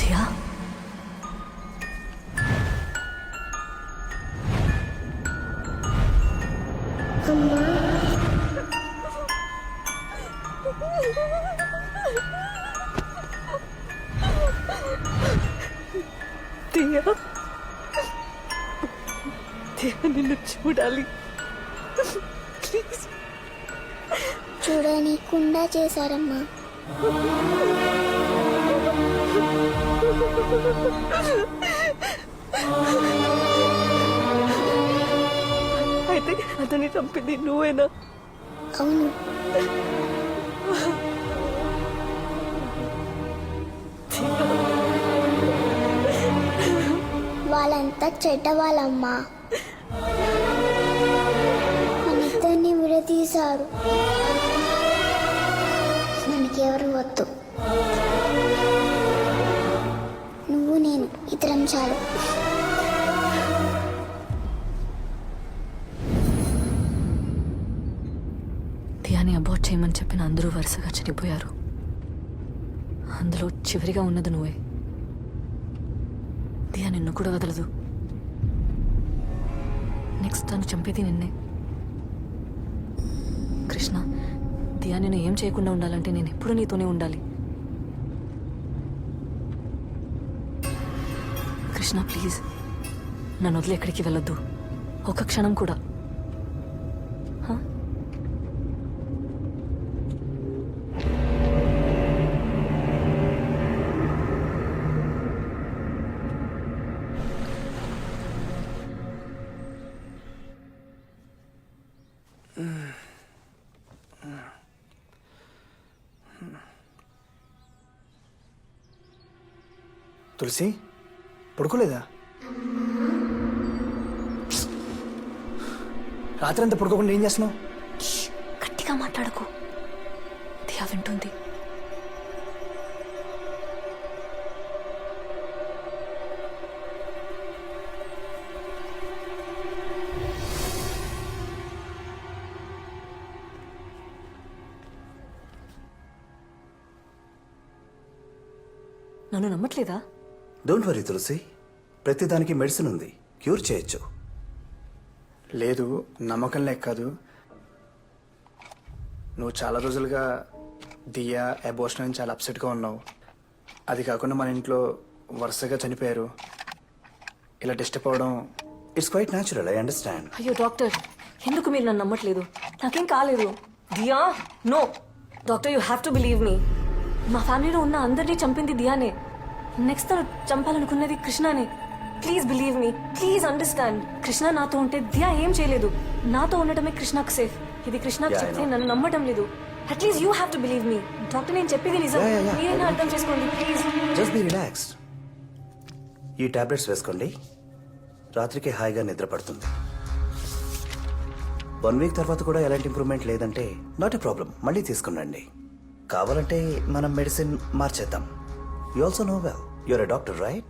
దియా దియా దియా నిన్ను చూడాలి ప్లీజ్. చూడనీకుండా చేశారమ్మా. అయితే అతన్ని చంపింది నువ్వేనా? అవును, వాళ్ళంతా చెడ్డవాళ్ళమ్మా. మనిద్దరిని విడదీశారు. మనకెవరు వద్దు. నువ్వు నేను ఇద్దరం చాలు. దియాని అబార్ట్ చేయమని చెప్పిన అందరూ వరుసగా చనిపోయారు. అందులో చివరిగా ఉన్నది నువ్వే. దియా నిన్ను కూడా వదలదు. నెక్స్ట్ తను చంపేది నిన్నే. కృష్ణ, దియా నేను ఏం చేయకుండా ఉండాలంటే నేను ఎప్పుడు నీతోనే ఉండాలి. కృష్ణ ప్లీజ్, నన్ను వదిలి ఎక్కడికి వెళ్ళొద్దు, ఒక క్షణం కూడా. హ? తులసి పడుకోలేదా? రాత్రంతా పడుకోకుండా ఏం చేస్తున్నావు? గట్టిగా మాట్లాడకు, దియా వింటుంది. నన్ను నమ్మట్లేదా? డోంట్ వరీ తులసి, ప్రతిదానికి మెడిసిన్ ఉంది, క్యూర్ చేయొచ్చు. లేదు, నమ్మకం లేక కాదు. నువ్వు చాలా రోజులుగా దియా అబోర్షన్ అని చాలా అప్సెట్గా ఉన్నావు. అది కాకుండా మన ఇంట్లో వరుసగా చనిపోయారు. ఇలా డిస్టర్బ్ అవడం it's quite natural, I understand. అయ్యో డాక్టర్, ఎందుకు మీరు నన్ను నమ్మట్లేదు? నాకేం కాలేదు. Diya no doctor, you have to believe me. మా ఫ్యామిలీలో ఉన్న అందరినీ చంపింది దియానే. నెక్స్ట్ తను చంపాలనుకున్నది కృష్ణనే. Please believe me, please understand. Krishna నాతో ఉంటే దియా ఏం చేయలేదు. నాతో ఉండటమే కృష్ణకు సేఫ్. ఇది కృష్ణకు చెప్తే నన్ను నమ్మటం లేదు. At least you have to believe me. Doctor నేను చెప్పేది నిజం, మీరైనా అర్థం చేసుకోండి ప్లీజ్. Just be relaxed. ఈ టాబ్లెట్స్ వేసుకోండి, రాత్రికి హాయిగా నిద్ర పడుతుంది. 1 వీక్ తర్వాత కూడా ఎలాంటి ఇంప్రూవ్మెంట్ లేదంటే నాట్ ఎ ప్రాబ్లం, మళ్ళీ తీసుకునండి. కావాలంటే మనం మెడిసిన్ మార్చేద్దాం. You also know well, you're a doctor right?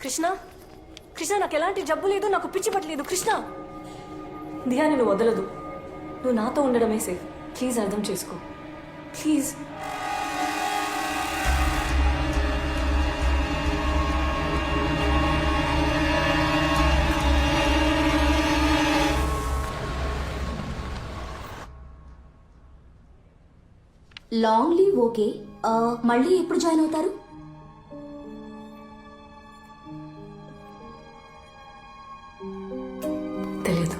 Krishna, Krishna నాకు ఎలాంటి జబ్బు లేదు, నాకు పిచ్చి పట్టలేదు. కృష్ణ, దియా నేను వదలదు. నువ్వు నాతో ఉండడమే సేఫ్. ప్లీజ్ అర్థం చేసుకో ప్లీజ్. లాంగ్ లీవ్ ఓకే, మళ్ళీ ఎప్పుడు జాయిన్ అవుతారు? తెలీదు.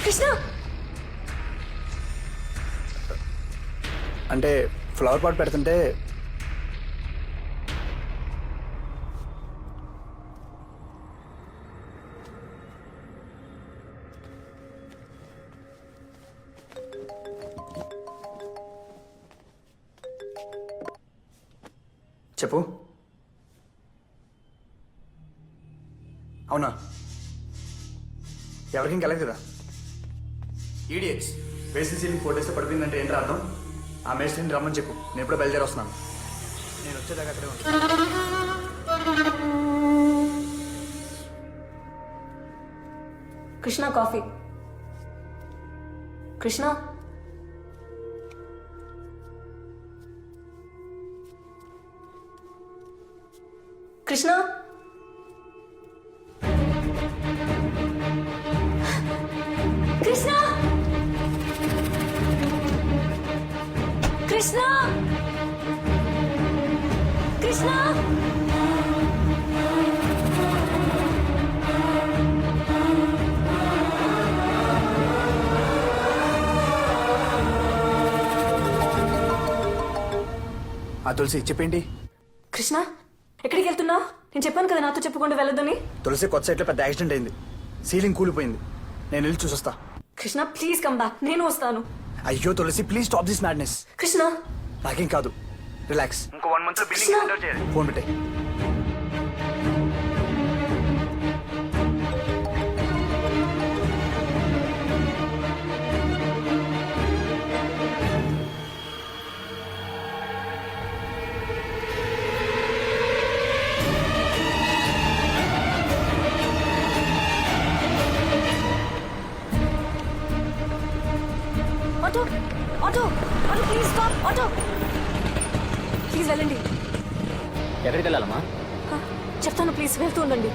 కృష్ణ, అంటే ఫ్లవర్ పాట్ పెడుతుంటే చెప్పు. అవునా? ఎవరికి ఇంకెళ్ళదు కదా. ఈడియట్స్, బేసిక్ సీలింగ్ 4 days పడిపోయిందంటే ఏంటి అర్థం? ఆ మేస్త్రిని రమ్మని చెప్పు, నేను ఎప్పుడో బయలుదేరి వస్తున్నాను. నేను వచ్చేదాకా అక్కడే ఉంటాను. కృష్ణ కాఫీ. కృష్ణ కృష్ణ కృష్ణ కృష్ణ కృష్ణ ఆ తులసి చెప్పేంటి? కృష్ణ ఎక్కడికి వెళ్తున్నావు? నేను చెప్పాను కదా నాతో చెప్పకుండా వెళ్ళొద్దని. తులసి కొత్త సైట్లో పెద్ద యాక్సిడెంట్ అయింది. సీలింగ్ కూలిపోయింది. నేను వెళ్ళి చూసొస్తా. కృష్ణ ప్లీజ్ కమ్ బ్యాక్, నేను వస్తాను. అయ్యో Tulasi, please stop this madness. Krishna నాకేం కాదు, రిలాక్స్. ఇంకో 1 month కృష్ణ ఫోన్ పెట్టే. Auto auto auto please stop. Auto please వెళ్ళండి. ఎక్కడికి వెళ్ళాలమ్మా? చెప్తాను ప్లీజ్, వెళ్తూ ఉండండి.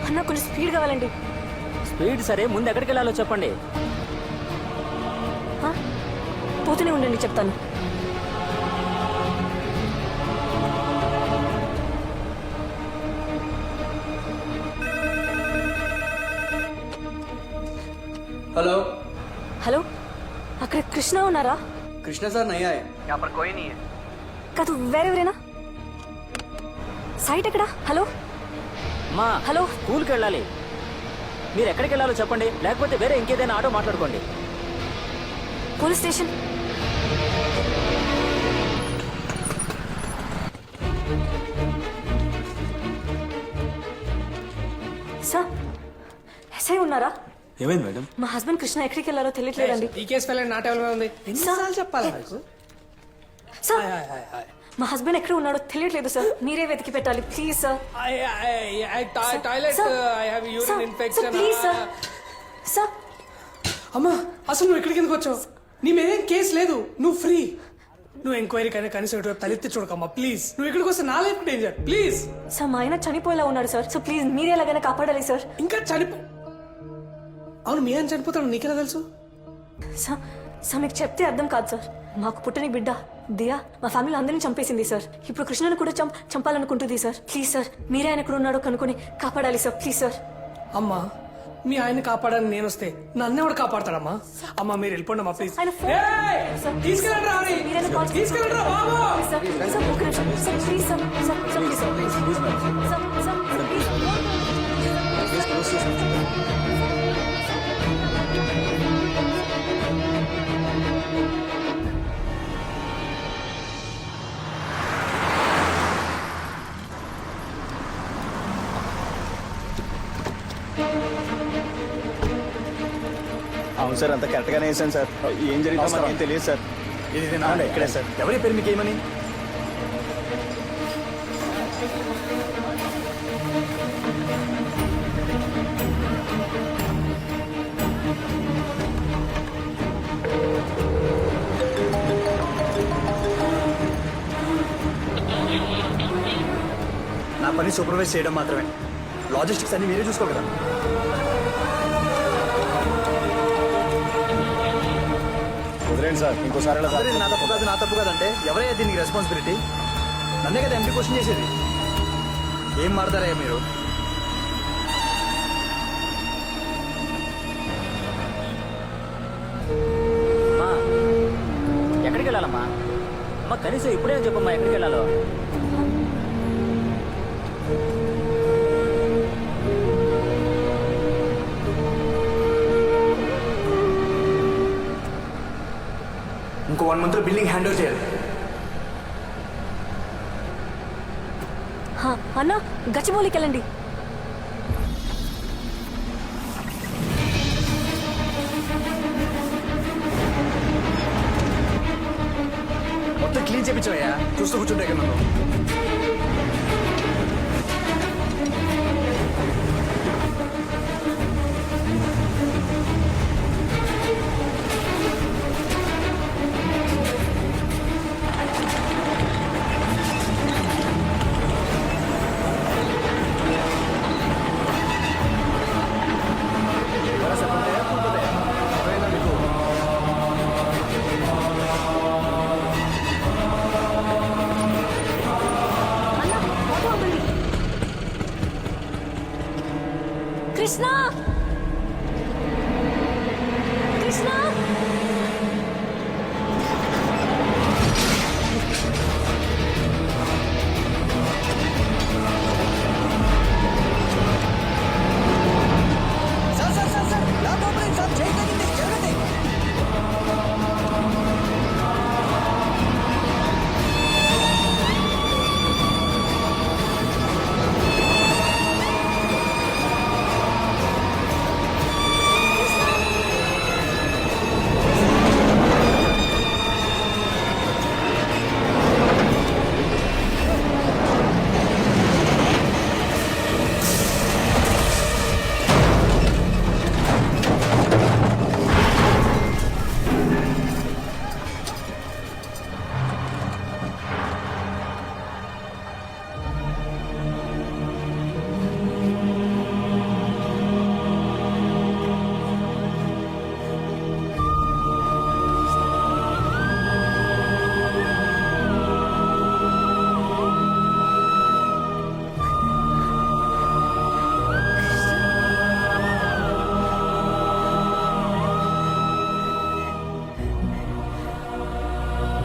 అన్న కొంచెం స్పీడ్గా వెళ్ళండి. స్పీడ్ సరే, ముందు ఎక్కడికి వెళ్ళాలో చెప్పండి. పోతూనే ఉండండి, చెప్తాను. हेलो హలో, అక్కడ కృష్ణ ఉన్నారా? कृष्णा सर नहीं आए. यहाँ पर कोई नहीं है. కాదు, వేరెవరేనా? సైట్ ఎక్కడా? హలో మా హలో. స్కూల్కి వెళ్ళాలి. మీరు ఎక్కడికి వెళ్ళాలో చెప్పండి, లేకపోతే వేరే ఇంకేదైనా ఆటో మాట్లాడుకోండి. Police station. సార్, ఎస్ఐ ఉన్నారా? ఏమైంది మేడం? మా హస్బెండ్ కృష్ణ ఎక్కడికి వెళ్ళాలో తెలియట్లేదండి. ఈ కేసు ఫైల్ నా టేబుల్ మీద ఉంది. ఎన్నిసార్లు చెప్పాలి నాకు? సార్, మా హస్బెండ్ ఎక్కడ ఉన్నాడో తెలియట్లేదు సార్, మీరే వెతికి పెట్టాలి please sir. Toilet I have urine infection. Please sir. Sir అమ్మా, అసలు నువ్వు ఎక్కడికి ఎందుకు వచ్చావు? నీ మీదేం కేసు లేదు, నువ్వు ఫ్రీ. నువ్వు ఎంక్వైరీ కైనా కనీసం ఇటువైపు తలెత్తి చూడకమ్మా ప్లీజ్. నువ్వు ఇక్కడికి వస్తే నా లైఫ్ డేంజర్ ప్లీజ్. సార్, మా ఆయన చనిపోయేలా ఉన్నాడు సార్, సో ప్లీజ్ మీరే ఎలాగైనా కాపాడాలి సార్. ఇంకా అవును, మీ ఆయన చనిపోతాడు నీకెలా తెలుసు? సార్ సార్, మీకు చెప్తే అర్థం కాదు సార్. మాకు పుట్టని బిడ్డ దియా మా ఫ్యామిలీ అందరినీ చంపేసింది సార్. ఇప్పుడు కృష్ణను కూడా చంపాలనుకుంటుంది సార్. ప్లీజ్ సార్, మీరే ఆయన ఎక్కడ ఉన్నాడో కనుక్కొని కాపాడాలి సార్ ప్లీజ్ సార్. అమ్మా, మీ ఆయన కాపాడని నేను వస్తే నన్నెవడు కాపాడతాడమ్మా? అమ్మా మీరు వెళ్ళిపోండి అమ్మా ప్లీజ్. ఆయన ఫోన్- సార్, తీసుకెళ్ళండి మీరైనా కాల్ చేయండి. తీసుకెళ్ళండి బాబు. సార్ సార్, ఒక్క నిమిషం sir, please sir. Sir sir, please sir, please sir. Sir please. అవును సార్, అంత కరెక్ట్గానే వేసాను సార్. ఏం జరిగిందో మనకేం తెలియదు సార్. ఇది నా ఇక్కడే సార్. ఎవరి పేరు మీకు ఏమని? నా పని సూపర్వైజ్ చేయడం మాత్రమే. లాజిస్టిక్స్ అన్ని మీరే చూసుకోగలరా? వదిలేండి సార్, ఇంకోసారి అలా అందరూ ఇది నా తప్పు కాదంటే ఎవరైనా దీనికి రెస్పాన్సిబిలిటీ? నన్నే కదా ఎంపీ క్వశ్చన్ చేసేది. ఏం మాడతారయ్యా మీరు? అమ్మా, ఎక్కడికి వెళ్ళాలమ్మా? అమ్మ కనీసం ఇప్పుడే చెప్పమ్మా ఎక్కడికి వెళ్ళాలో. ఇంకో 1 month లో బిల్డింగ్ హ్యాండ్ ఓవర్ చేయాలి. హా, అన్న గచ్చిబౌలికి వెళ్ళండి. మొత్తం క్లీన్ చేయించవయ్యా, చూస్తూ కూర్చుంటే ఇక్కడ నన్ను. కృష్ణ